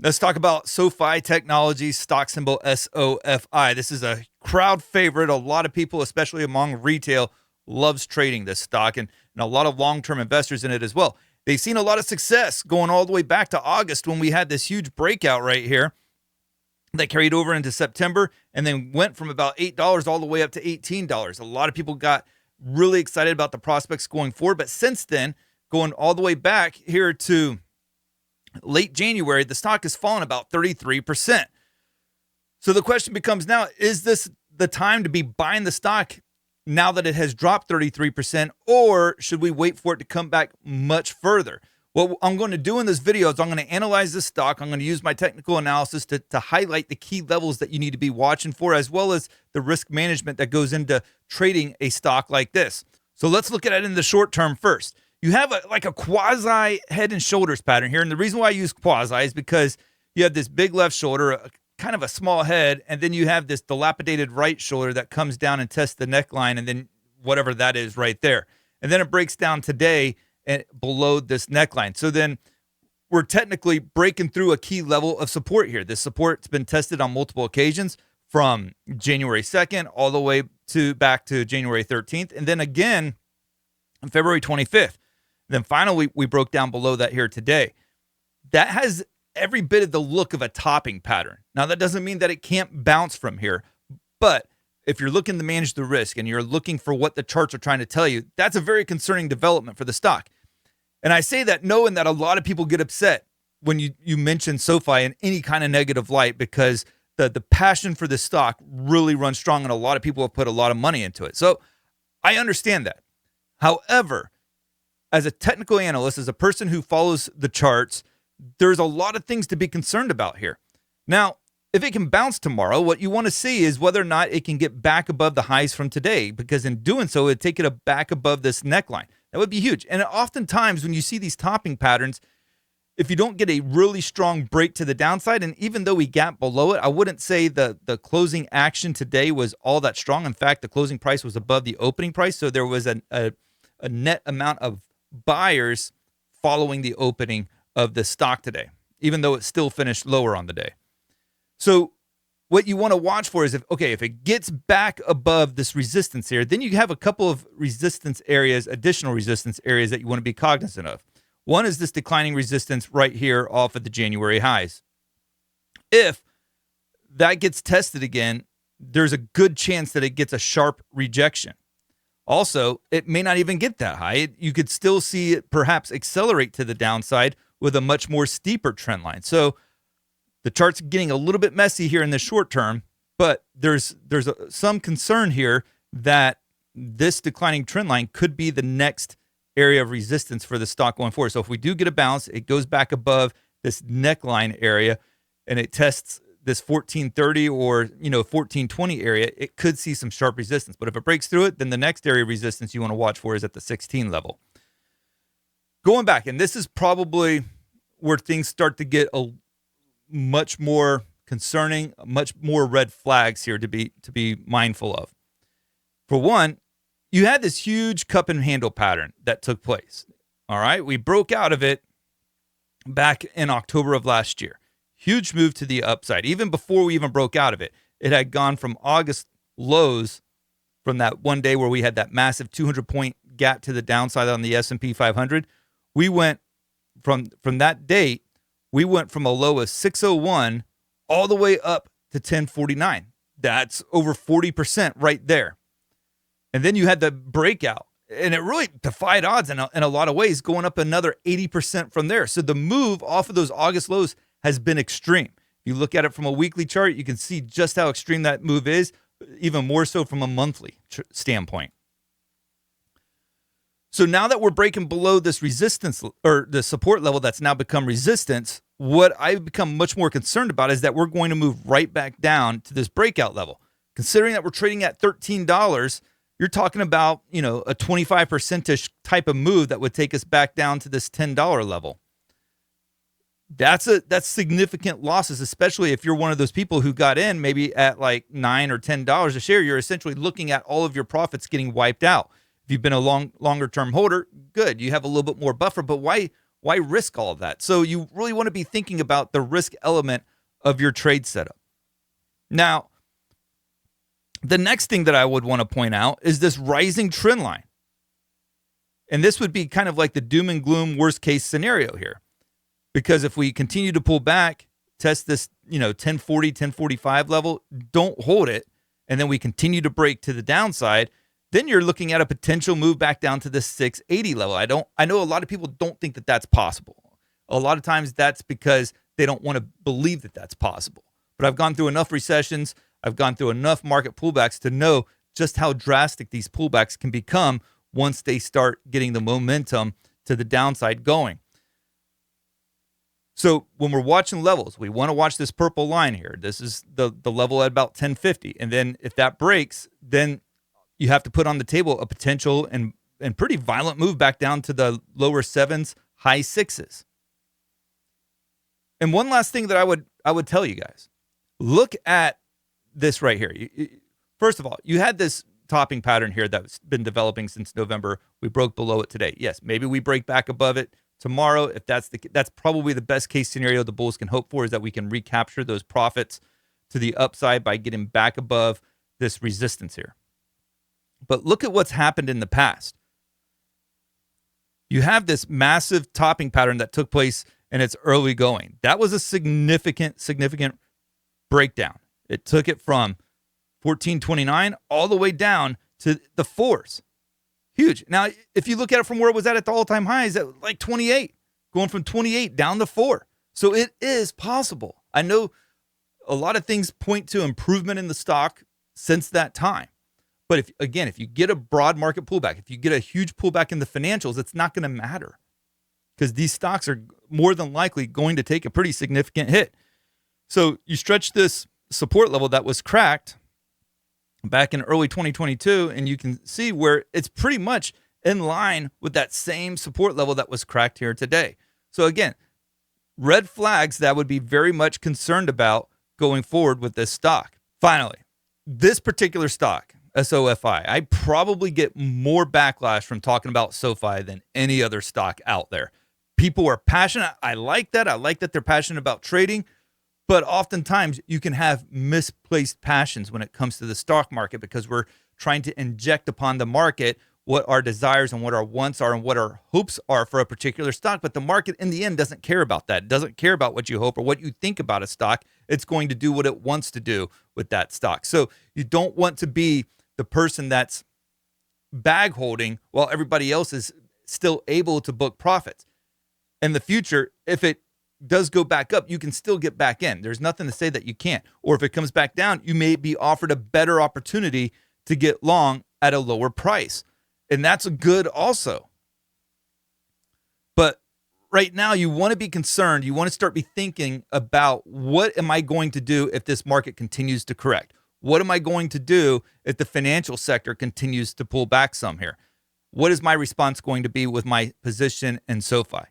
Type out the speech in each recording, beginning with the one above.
Let's talk about SOFI Technologies, stock symbol SOFI. This is a crowd favorite. A lot of people, especially among retail, loves trading this stock and a lot of long-term investors in it as well. They've seen a lot of success going all the way back to August when we had this huge breakout right here that carried over into September and then went from about $8 all the way up to $18. A lot of people got really excited about the prospects going forward. But since then, going all the way back here to late January, the stock has fallen about 33%. So the question becomes now, is this the time to be buying the stock now that it has dropped 33%, or should we wait for it to come back much further? What I'm going to do in this video is I'm going to analyze this stock. I'm going to use my technical analysis to highlight the key levels that you need to be watching for, as well as the risk management that goes into trading a stock like this. So let's look at it in the short term first. You have like a quasi head and shoulders pattern here. And the reason why I use quasi is because you have this big left shoulder, kind of a small head, and then you have this dilapidated right shoulder that comes down and tests the neckline, and then whatever that is right there. And then it breaks down today and below this neckline. So then we're technically breaking through a key level of support here. This support's been tested on multiple occasions from January 2nd all the way to back to January 13th. And then again on February 25th. Then finally, we broke down below that here today. That has every bit of the look of a topping pattern. Now, that doesn't mean that it can't bounce from here, but if you're looking to manage the risk and you're looking for what the charts are trying to tell you, that's a very concerning development for the stock. And I say that knowing that a lot of people get upset when you mention SOFI in any kind of negative light, because the passion for this stock really runs strong and a lot of people have put a lot of money into it. So I understand that. However, as a technical analyst, as a person who follows the charts, there's a lot of things to be concerned about here. Now, if it can bounce tomorrow, what you want to see is whether or not it can get back above the highs from today, because in doing so, it'd take it back above this neckline. That would be huge. And oftentimes when you see these topping patterns, if you don't get a really strong break to the downside, and even though we gap below it, I wouldn't say the closing action today was all that strong. In fact, the closing price was above the opening price, so there was a net amount of buyers following the opening of the stock today, even though it still finished lower on the day. So what you want to watch for is if it gets back above this resistance here, then you have a couple of resistance areas, additional resistance areas that you want to be cognizant of. One is this declining resistance right here off of the January highs. If that gets tested again, there's a good chance that it gets a sharp rejection. Also, it may not even get that high. You could still see it perhaps accelerate to the downside with a much more steeper trend line. So the chart's getting a little bit messy here in the short term, but there's some concern here that this declining trend line could be the next area of resistance for the stock going forward. So if we do get a bounce, it goes back above this neckline area and it tests this 1430 or 1420 area, it could see some sharp resistance. But if it breaks through it, then the next area of resistance you want to watch for is at the 16 level. Going back, and this is probably where things start to get a much more concerning, much more red flags here to be mindful of. For one, you had this huge cup and handle pattern that took place. All right, we broke out of it back in October of last year. Huge move to the upside. Even before we even broke out of it, it had gone from August lows from that one day where we had that massive 200-point gap to the downside on the S&P 500. We went from that date, we went from a low of 601 all the way up to 1049. That's over 40% right there. And then you had the breakout, and it really defied odds in a lot of ways, going up another 80% from there. So the move off of those August lows has been extreme. If you look at it from a weekly chart, you can see just how extreme that move is, even more so from a monthly standpoint. So now that we're breaking below this resistance or the support level that's now become resistance, what I've become much more concerned about is that we're going to move right back down to this breakout level. Considering that we're trading at $13, you're talking about, a 25%-ish type of move that would take us back down to this $10 level. That's significant losses, especially if you're one of those people who got in maybe at like $9 or $10 a share. You're essentially looking at all of your profits getting wiped out. If you've been a longer term holder, good. You have a little bit more buffer, but why Why risk all of that? So you really want to be thinking about the risk element of your trade setup. Now, the next thing that I would want to point out is this rising trend line. And this would be kind of like the doom and gloom worst case scenario here. Because if we continue to pull back, test this, 1040, 1045 level, don't hold it, and then we continue to break to the downside, then you're looking at a potential move back down to the 680 level. I know a lot of people don't think that that's possible. A lot of times that's because they don't want to believe that that's possible. But I've gone through enough recessions, I've gone through enough market pullbacks to know just how drastic these pullbacks can become once they start getting the momentum to the downside going. So when we're watching levels, we want to watch this purple line here. This is the level at about 1050. And then if that breaks, then you have to put on the table a potential and pretty violent move back down to the lower sevens, high sixes. And one last thing that I would tell you guys, look at this right here. First of all, you had this topping pattern here that's been developing since November. We broke below it today. Yes, maybe we break back above it tomorrow. If that's probably the best case scenario the bulls can hope for, is that we can recapture those profits to the upside by getting back above this resistance here. But look at what's happened in the past. You have this massive topping pattern that took place in its early going. That was a significant breakdown. It took it from 1429 all the way down to the fours. Huge. Now, if you look at it from where it was at the all-time highs, at like 28, going from 28 down to 4. So it is possible. I know a lot of things point to improvement in the stock since that time. But if you get a broad market pullback, if you get a huge pullback in the financials, it's not going to matter because these stocks are more than likely going to take a pretty significant hit. So you stretch this support level that was cracked back in early 2022, and you can see where it's pretty much in line with that same support level that was cracked here today. So again, red flags that I would be very much concerned about going forward with this stock. Finally, this particular stock, SOFI, I probably get more backlash from talking about SOFI than any other stock out there. People are passionate. I like that. I like that they're passionate about trading. But oftentimes you can have misplaced passions when it comes to the stock market because we're trying to inject upon the market what our desires and what our wants are and what our hopes are for a particular stock. But the market in the end doesn't care about that. It doesn't care about what you hope or what you think about a stock. It's going to do what it wants to do with that stock. So you don't want to be the person that's bag holding while everybody else is still able to book profits. In the future, if it does go back up, you can still get back in. There's nothing to say that you can't. Or if it comes back down, you may be offered a better opportunity to get long at a lower price. And that's good also. But right now, you want to be concerned. You want to start be thinking about what am I going to do if this market continues to correct? What am I going to do if the financial sector continues to pull back some here? What is my response going to be with my position in SOFI?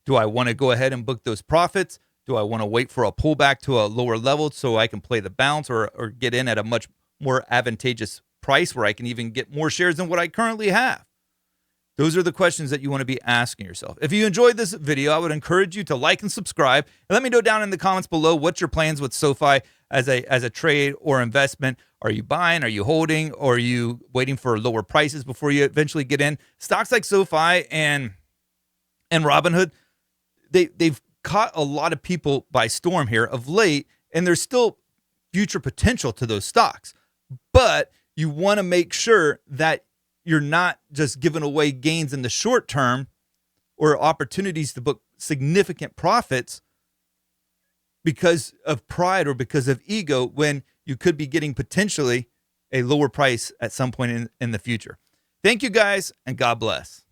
Do I want to go ahead and book those profits? Do I want to wait for a pullback to a lower level so I can play the bounce or get in at a much more advantageous price where I can even get more shares than what I currently have? Those are the questions that you want to be asking yourself. If you enjoyed this video, I would encourage you to like and subscribe. And let me know down in the comments below what's your plans with SOFI as a trade or investment. Are you buying? Are you holding? Or are you waiting for lower prices before you eventually get in? Stocks like SOFI and Robinhood, they've caught a lot of people by storm here of late, and there's still future potential to those stocks. But you want to make sure that you're not just giving away gains in the short term or opportunities to book significant profits because of pride or because of ego when you could be getting potentially a lower price at some point in the future. Thank you guys, and God bless.